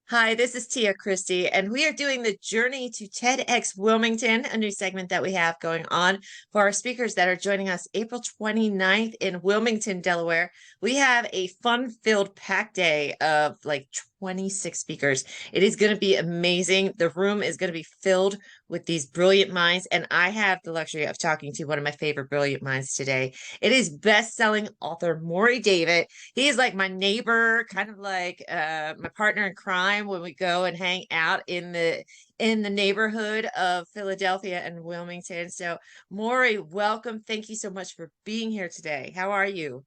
Hi, this is Tia Cristy, and we are doing the Journey to TEDx Wilmington, a new segment that we have going on for our speakers that are joining us April 29th in Wilmington, Delaware. We have a fun-filled packed day of like 26 speakers. It is going to be amazing. The room is going to be filled with these brilliant minds, and I have the luxury of talking to one of my favorite brilliant minds today. It is best-selling author Morry David. He is like my neighbor, kind of like my partner in crime when we go and hang out in the neighborhood of Philadelphia and Wilmington. So, Morry, welcome. Thank you so much for being here today. How are you?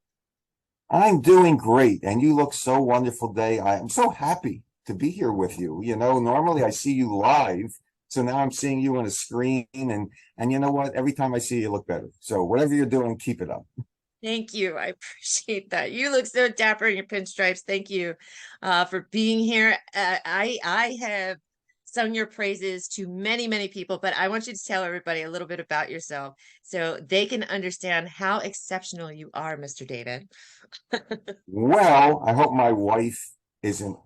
I'm doing great, and you look so wonderful today. I am so happy to be here with you. Normally I see you live, so now I'm seeing you on a screen, and you know what? Every time I see you, you look better. So whatever you're doing, keep it up. Thank you. I appreciate that. You look so dapper in your pinstripes. Thank you for being here. I have sung your praises to many, many people, but I want you to tell everybody a little bit about yourself so they can understand how exceptional you are, Mr. David. Well, I hope my wife isn't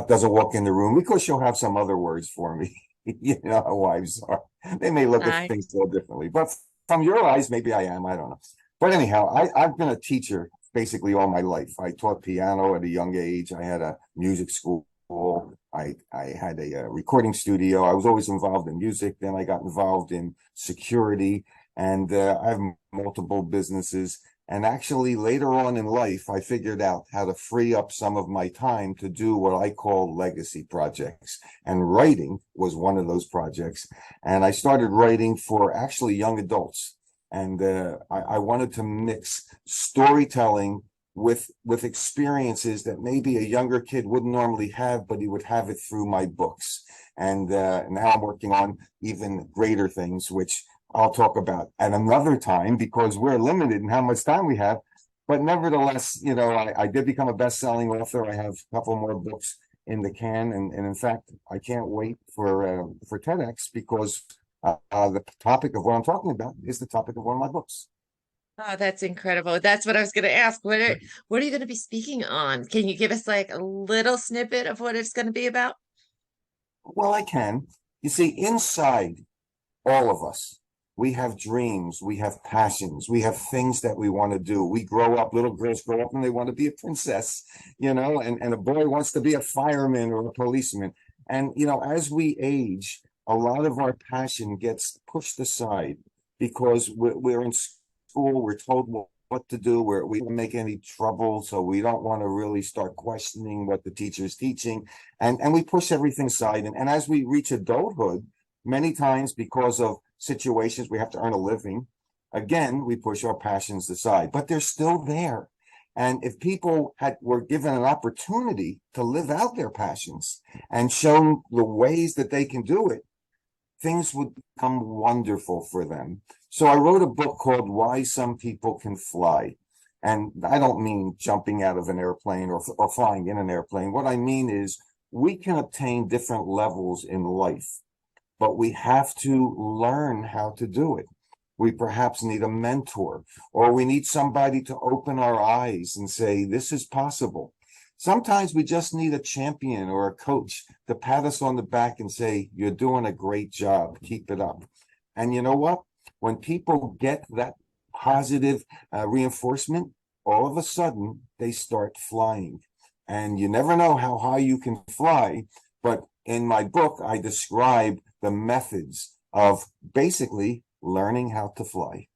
doesn't walk in the room because she'll have some other words for me. You know how wives are. They may look at I things a little differently, but from your eyes, maybe I am. I don't know. But anyhow, I've been a teacher basically all my life. I taught piano at a young age. I had a music school. I had a recording studio. I was always involved in music. Then I got involved in security, and I have multiple businesses. And actually, later on in life, I figured out how to free up some of my time to do what I call legacy projects. And writing was one of those projects. And I started writing for actually young adults. And I wanted to mix storytelling with experiences that maybe a younger kid wouldn't normally have, but he would have it through my books. And now I'm working on even greater things, which I'll talk about at another time because we're limited in how much time we have. But nevertheless, I did become a best-selling author. I have a couple more books in the can, and in fact, I can't wait for TEDx because the topic of what I'm talking about is the topic of one of my books. Oh, that's incredible. That's what I was going to ask. What are you going to be speaking on? Can you give us like a little snippet of what it's going to be about? Well, I can. You see, inside all of us, we have dreams, we have passions, we have things that we want to do. We grow up, little girls grow up and they want to be a princess, and a boy wants to be a fireman or a policeman. And, as we age, a lot of our passion gets pushed aside because we're in school, we're told what to do, we don't make any trouble, so we don't want to really start questioning what the teacher's teaching. And we push everything aside. And as we reach adulthood, many times because of situations we have to earn a living, again, we push our passions aside, but they're still there. And if people were given an opportunity to live out their passions and shown the ways that they can do it, things would become wonderful for them. So I wrote a book called Why Some People Can Fly. And I don't mean jumping out of an airplane or flying in an airplane. What I mean is we can obtain different levels in life, but we have to learn how to do it. We perhaps need a mentor, or we need somebody to open our eyes and say, this is possible. Sometimes we just need a champion or a coach to pat us on the back and say, you're doing a great job. Keep it up. And you know what? When people get that positive reinforcement, all of a sudden they start flying. And you never know how high you can fly. But in my book, I describe the methods of basically learning how to fly.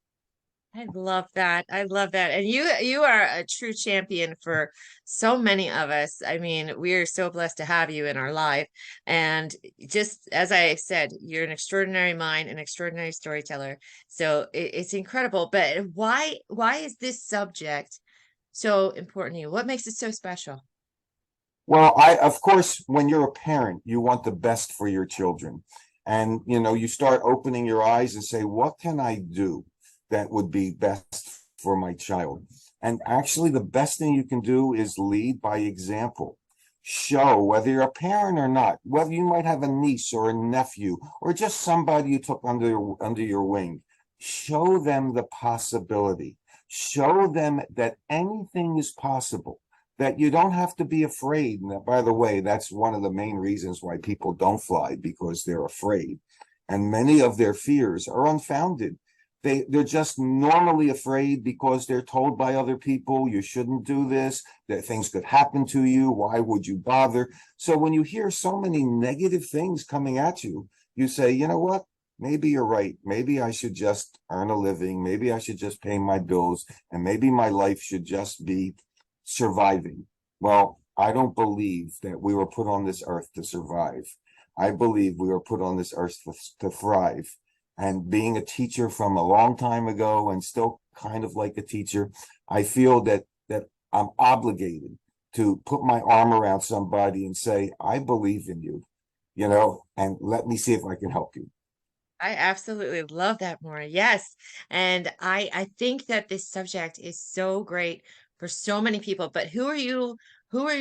I love that. I love that. And you are a true champion for so many of us. I mean, we are so blessed to have you in our life. And just as I said, you're an extraordinary mind, an extraordinary storyteller. So it's incredible. But why is this subject so important to you? What makes it so special? Well, of course, when you're a parent, you want the best for your children. And, you start opening your eyes and say, what can I do that would be best for my child? And actually, the best thing you can do is lead by example. Show, whether you're a parent or not, whether you might have a niece or a nephew or just somebody you took under your wing, show them the possibility. Show them that anything is possible. that you don't have to be afraid. And that, by the way, that's one of the main reasons why people don't fly, because they're afraid. And many of their fears are unfounded. They're just normally afraid because they're told by other people, you shouldn't do this, that things could happen to you. Why would you bother? So when you hear so many negative things coming at you, you say, you know what? Maybe you're right. Maybe I should just earn a living. Maybe I should just pay my bills. And maybe my life should just be surviving. Well, I don't believe that we were put on this earth to survive. I believe we were put on this earth to thrive. And being a teacher from a long time ago and still kind of like a teacher, I feel that I'm obligated to put my arm around somebody and say, I believe in you, and let me see if I can help you. I absolutely love that, Morry. Yes. And I think that this subject is so great for so many people, but who are you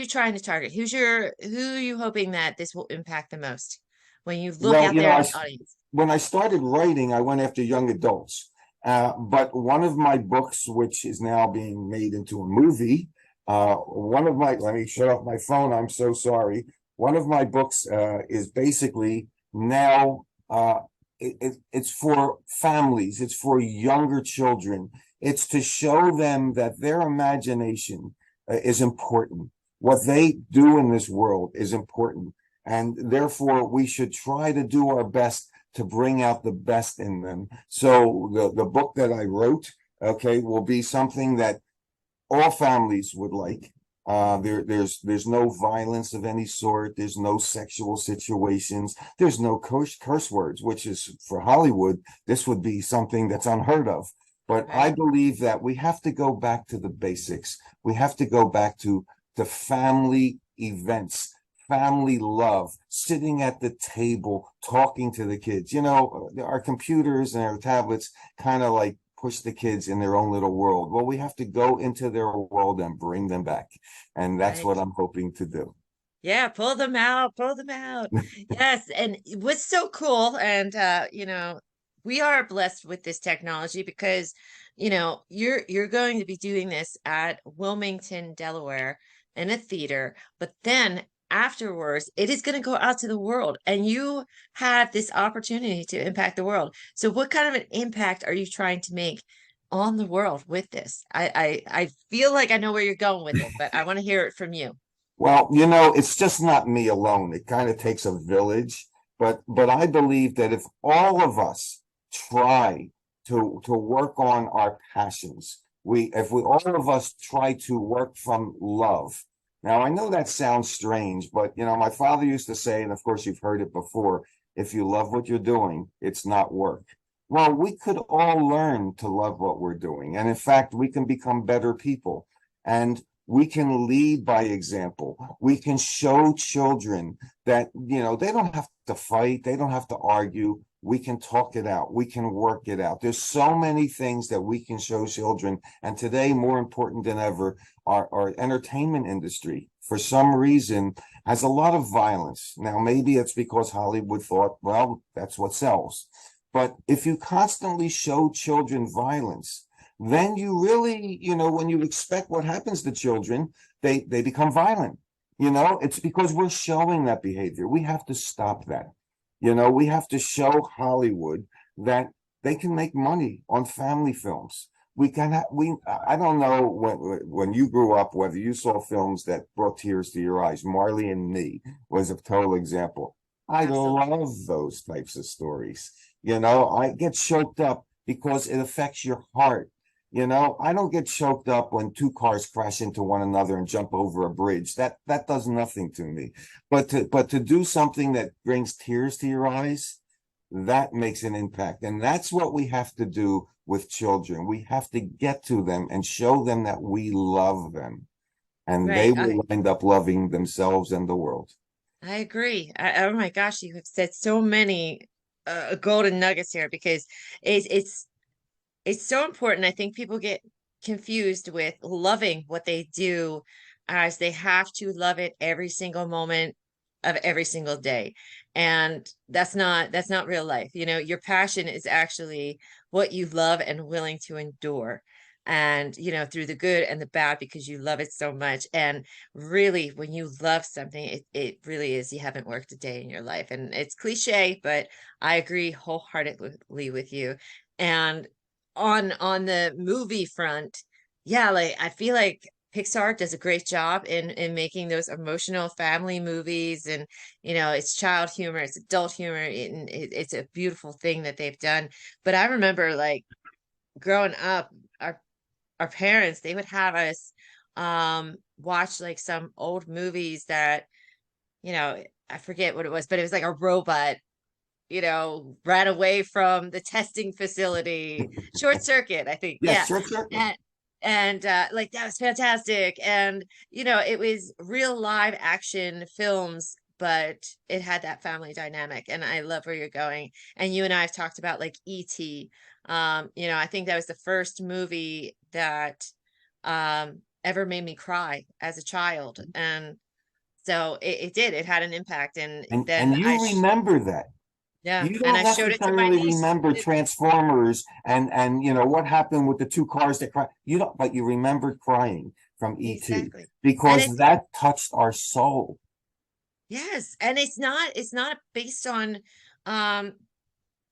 trying to target? Who are you hoping that this will impact the most when you look Well, out there in the audience? when I started writing, I went after young adults. But one of my books, which is now being made into a movie, let me shut off my phone. I'm so sorry. One of my books is basically now, it's for families, it's for younger children. It's to show them that their imagination is important. What they do in this world is important. And therefore, we should try to do our best to bring out the best in them. So the book that I wrote, okay, will be something that all families would like. There's no violence of any sort. There's no sexual situations. There's no curse words, which is for Hollywood. This would be something that's unheard of. But I Right. believe that we have to go back to the basics. We have to go back to the family events, family love, sitting at the table, talking to the kids. Our computers and our tablets kind of like push the kids in their own little world. Well, we have to go into their world and bring them back. And that's what Right. I'm hoping to do. Yeah, pull them out, pull them out. Yes, and what's so cool, and we are blessed with this technology because, you're going to be doing this at Wilmington, Delaware in a theater, but then afterwards it is going to go out to the world and you have this opportunity to impact the world. So what kind of an impact are you trying to make on the world with this? I feel like I know where you're going with it, but I want to hear it from you. Well, it's just not me alone. It kind of takes a village, but I believe that if all of us try to work on our passions, if we all of us try to work from love. Now, I know that sounds strange, but my father used to say, and of course you've heard it before, if you love what you're doing, it's not work. Well, we could all learn to love what we're doing. And in fact, we can become better people. And we can lead by example. We can show children that, they don't have to fight. They don't have to argue. We can talk it out. We can work it out. There's so many things that we can show children. And today, more important than ever, our entertainment industry, for some reason, has a lot of violence. Now, maybe it's because Hollywood thought, well, that's what sells. But if you constantly show children violence, then you really, when you expect what happens to children, they become violent. It's because we're showing that behavior. We have to stop that. We have to show Hollywood that they can make money on family films. I don't know when you grew up, whether you saw films that brought tears to your eyes. Marley and Me was a total example. I Absolutely. love those types of stories. I get choked up because it affects your heart. I don't get choked up when two cars crash into one another and jump over a bridge. That does nothing to me. But to do something that brings tears to your eyes, that makes an impact. And that's what we have to do with children. We have to get to them and show them that we love them. And they Right. will end up loving themselves and the world. I agree. Oh my gosh, you have said so many golden nuggets here because it's it's it's so important. I think people get confused with loving what they do as they have to love it every single moment of every single day. And that's not real life. Your passion is actually what you love and willing to endure. and through the good and the bad, because you love it so much. And really, when you love something, it really is, you haven't worked a day in your life. And it's cliche, but I agree wholeheartedly with you. And on the movie front, yeah, like I feel like Pixar does a great job in making those emotional family movies, and it's child humor, it's adult humor, and it's a beautiful thing that they've done. But I remember, like, growing up, our parents, they would have us watch like some old movies that, I forget what it was, but it was like a robot, ran away from the testing facility. Short Circuit, I think. Yes, Yeah. sure, sure. And like that was fantastic. And it was real live action films, but it had that family dynamic. And I love where you're going. And you and I have talked about like E.T. I think that was the first movie that ever made me cry as a child. And so it had an impact. And then And you remember that. yeah, You and don't I showed it to my necessarily niece. remember Transformers and what happened with the two cars that cry. You don't, but you remembered crying from E.T. Exactly. And because it's that touched our soul. yes, and it's not based on um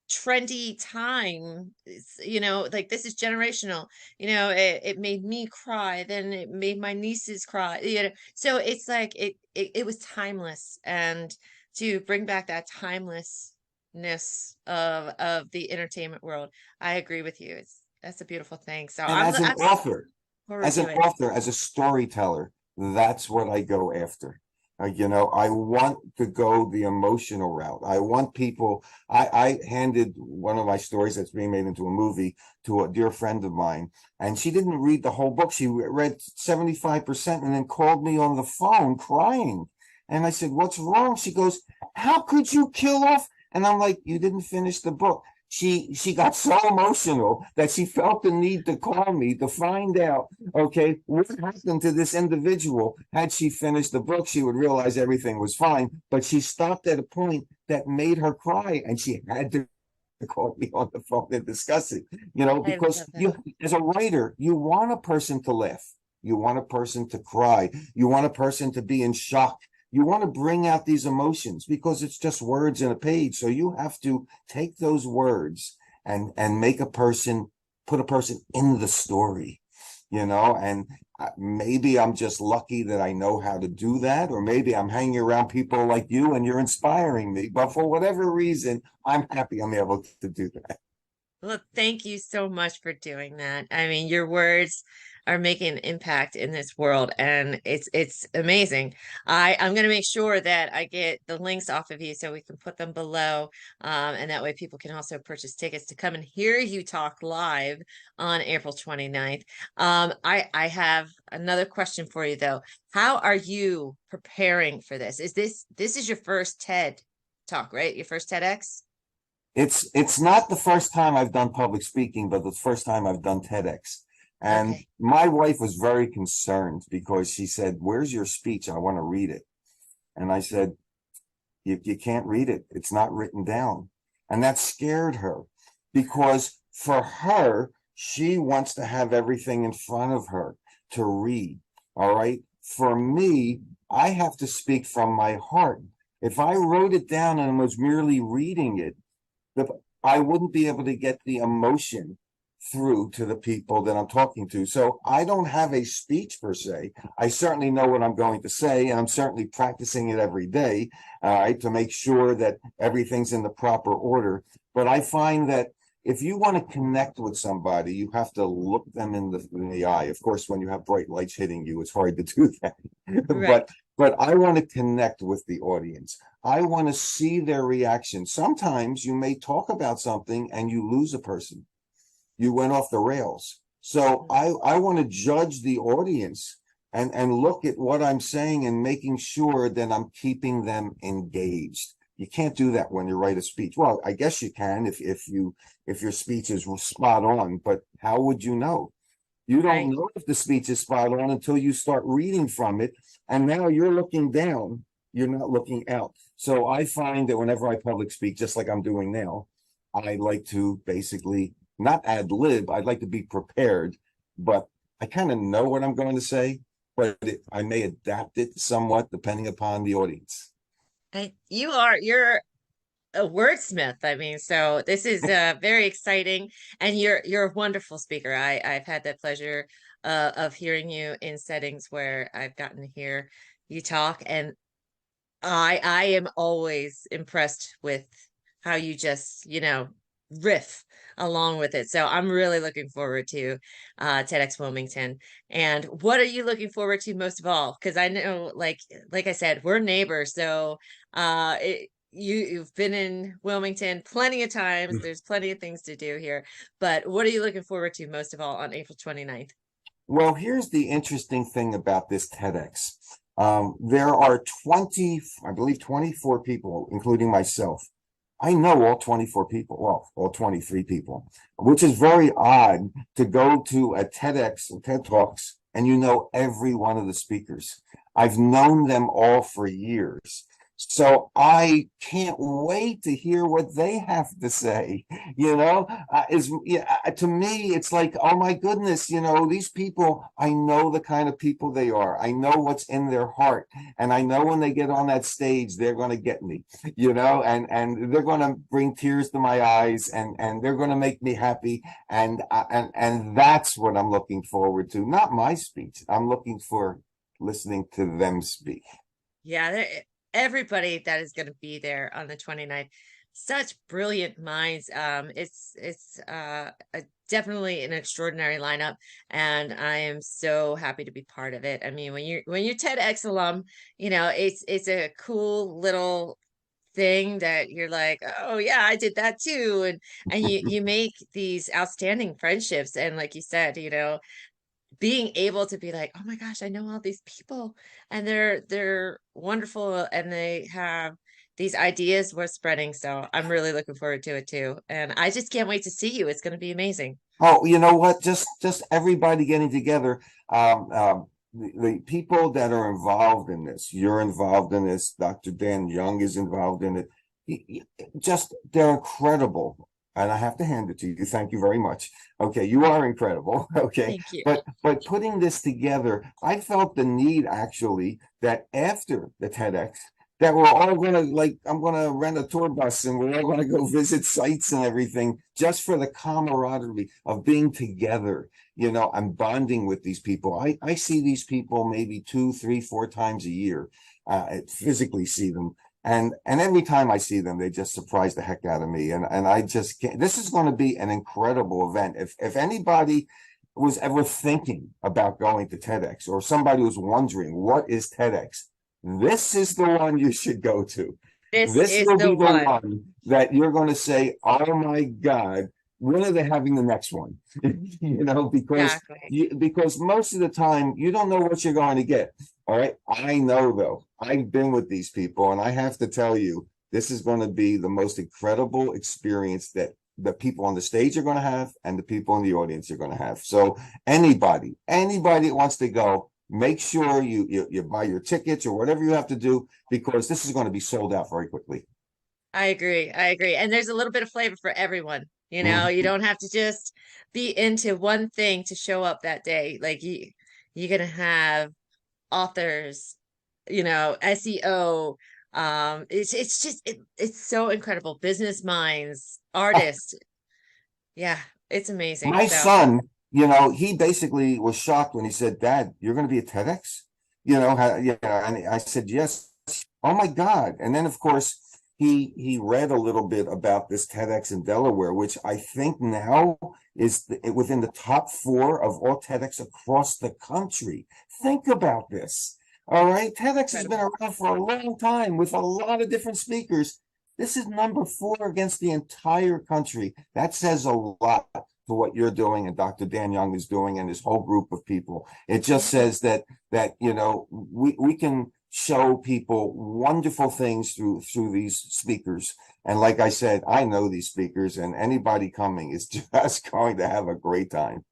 trendy time. Like, this is generational. It made me cry, then it made my nieces cry. So it's like it was timeless, and to bring back that timelessness of the entertainment world, I agree with you. That's a beautiful thing. So And I'm I'm looking forward to it. as a storyteller, that's what I go after. I want to go the emotional route. I want people. I handed one of my stories that's being made into a movie to a dear friend of mine, and she didn't read the whole book. She read 75% and then called me on the phone crying. And I said, "What's wrong?" She goes, "How could you kill off?" And I'm like, "You didn't finish the book." She got so emotional that she felt the need to call me to find out, okay, what happened to this individual. Had she finished the book, she would realize everything was fine, but she stopped at a point that made her cry, and she had to call me on the phone and discuss it, I because love that. you, as a writer, you want a person to laugh, you want a person to cry, you want a person to be in shock. You want to bring out these emotions because it's just words in a page. So you have to take those words and make a person, put a person in the story, and maybe I'm just lucky that I know how to do that, or maybe I'm hanging around people like you and you're inspiring me. But for whatever reason, I'm happy I'm able to do that. Well, thank you so much for doing that. I mean, your words are making an impact in this world, and it's amazing. I'm going to make sure that I get the links off of you so we can put them below, and that way people can also purchase tickets to come and hear you talk live on April 29th. I have another question for you though. How are you preparing for this? This is your first TED talk, right? Your first TEDx? It's not the first time I've done public speaking, but the first time I've done TEDx. And Okay. my wife was very concerned because she said, "Where's your speech? I want to read it." And I said, you can't read it. It's not written down. And that scared her because for her, she wants to have everything in front of her to read. All right. For me, I have to speak from my heart. If I wrote it down and was merely reading it, I wouldn't be able to get the emotion through to the people that I'm talking to. So I don't have a speech per se. I certainly know what I'm going to say, and I'm certainly practicing it every day, to make sure that everything's in the proper order. But I find that if you want to connect with somebody, you have to look them in the eye. Of course, when you have bright lights hitting you, it's hard to do that. Right. but but I want to connect with the audience. I want to see their reaction. Sometimes you may talk about something and you lose a person. You went off the rails. So I want to judge the audience and look at what I'm saying and making sure that I'm keeping them engaged. You can't do that when you write a speech. Well, I guess you can if your speech is spot on, but how would you know? You don't Right. know if the speech is spot on until you start reading from it. And now you're looking down, you're not looking out. So I find that whenever I public speak, just like I'm doing now, I like to basically not ad lib, I'd like to be prepared, but I kind of know what I'm going to say, but I may adapt it somewhat depending upon the audience. You're a wordsmith. I mean, so this is very exciting, and you're a wonderful speaker. I've had the pleasure of hearing you in settings where I've gotten to hear you talk, and I am always impressed with how you just, riff along with it. So I'm really looking forward to TEDx Wilmington. And what are you looking forward to most of all? Because I know, like I said, we're neighbors. So you've been in Wilmington plenty of times. There's plenty of things to do here. But what are you looking forward to most of all on April 29th? Well, here's the interesting thing about this TEDx. There are 20, I believe 24 people, including myself. I know all 24 people, well, all 23 people, which is very odd to go to a TEDx or TED Talks and you know every one of the speakers. I've known them all for years. So I can't wait to hear what they have to say. To me, it's like, oh my goodness, these people, I know the kind of people they are. I know what's in their heart. And I know when they get on that stage, they're going to get me, and they're going to bring tears to my eyes and they're going to make me happy. And that's what I'm looking forward to. Not my speech. I'm looking for listening to them speak. Yeah, everybody that is going to be there on the 29th, such brilliant minds. It's definitely an extraordinary lineup, and I am so happy to be part of it. I mean, when you're TEDx alum, it's a cool little thing that you're like, oh yeah, I did that too, and you make these outstanding friendships, and like you said, being able to be like, oh my gosh, I know all these people and they're wonderful and they have these ideas worth spreading. So I'm really looking forward to it too. And I just can't wait to see you. It's going to be amazing. Oh, you know what? Just everybody getting together. The people that are involved in this, you're involved in this. Dr. Dan Young is involved in it. Just they're incredible, and I have to hand it to you. Thank you very much. Okay, you are incredible. Okay, Thank you. but putting this together, I felt the need actually that after the TEDx that we're all gonna I'm gonna rent a tour bus and we're all gonna go visit sites and everything just for the camaraderie of being together. I'm bonding with these people. I see these people maybe 2, 3, 4 times a year. Physically see them. And every time I see them, they just surprise the heck out of me. And I just can't. This is going to be an incredible event. If anybody was ever thinking about going to TEDx or somebody was wondering what is TEDx, this is the one you should go to. This This is will the be the one. one that you're going to say, oh my God, when are they having the next one? Exactly. Because most of the time you don't know what you're going to get. All right. I know though, I've been with these people and I have to tell you, this is going to be the most incredible experience that the people on the stage are going to have and the people in the audience are going to have. So anybody that wants to go, make sure you buy your tickets or whatever you have to do, because this is going to be sold out very quickly. I agree. I agree. And there's a little bit of flavor for everyone. You Mhm. don't have to just be into one thing to show up that day. Like you're gonna have authors, SEO. It's just it's so incredible. Business minds, artists. Yeah, it's amazing. My So son, he basically was shocked when he said, Dad, you're going to be at TEDx? And I said, yes. Oh my God. And then, of course, he read a little bit about this TEDx in Delaware, which I think now is within the top 4 of all TEDx across the country. Think about this. All right. TEDx has been incredible. around for a long time with a lot of different speakers. This is number 4 against the entire country. That says a lot for what you're doing and Dr. Dan Young is doing and his whole group of people. It just says that we can show people wonderful things through these speakers. And like I said, I know these speakers, and anybody coming is just going to have a great time.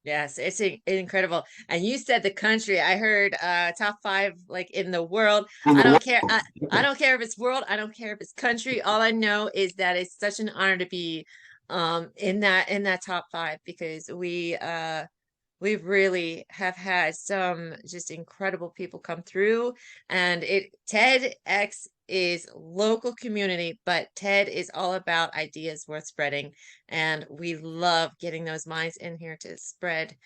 Yes, it's incredible. And you said the country. I heard top 5 like in the world. In I the don't care. world. I don't care if it's world. I don't care if it's country. All I know is that it's such an honor to be in that top 5 because We really have had some just incredible people come through, and TEDx is local community, but TED is all about ideas worth spreading. And we love getting those minds in here to spread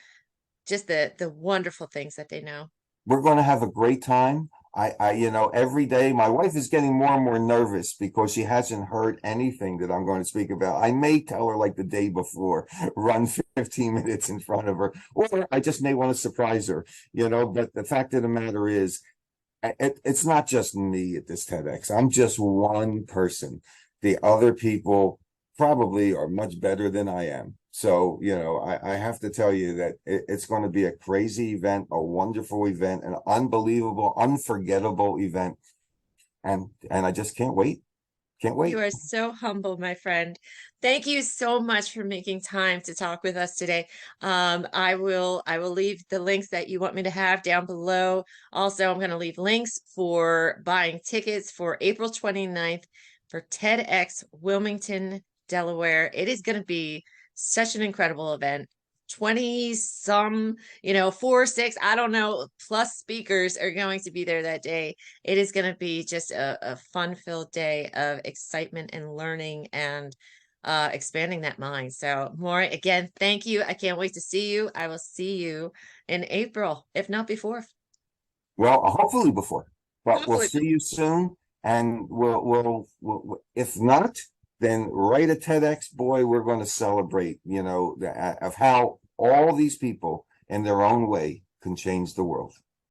just the wonderful things that they know. We're going to have a great time. Every day my wife is getting more and more nervous because she hasn't heard anything that I'm going to speak about. I may tell her like the day before, run 15 minutes in front of her, or I just may want to surprise her, but the fact of the matter is, it's not just me at this TEDx. I'm just one person. The other people probably are much better than I am. So, I have to tell you that it's going to be a crazy event, a wonderful event, an unbelievable, unforgettable event. And I just can't wait. Can't wait. You are so humble, my friend. Thank you so much for making time to talk with us today. I will leave the links that you want me to have down below. Also, I'm going to leave links for buying tickets for April 29th for TEDx Wilmington, Delaware. It is going to be such an incredible event. 20 some, 4, 6, I don't know, plus speakers are going to be there that day. It is going to be just a fun-filled day of excitement and learning and expanding that mind. So, Morry, again, thank you. I can't wait to see you. I will see you in April, if not before. Well, hopefully before, but we'll Hopefully. see you soon. And if not, then write a TEDx, boy, we're going to celebrate, of how all these people in their own way can change the world.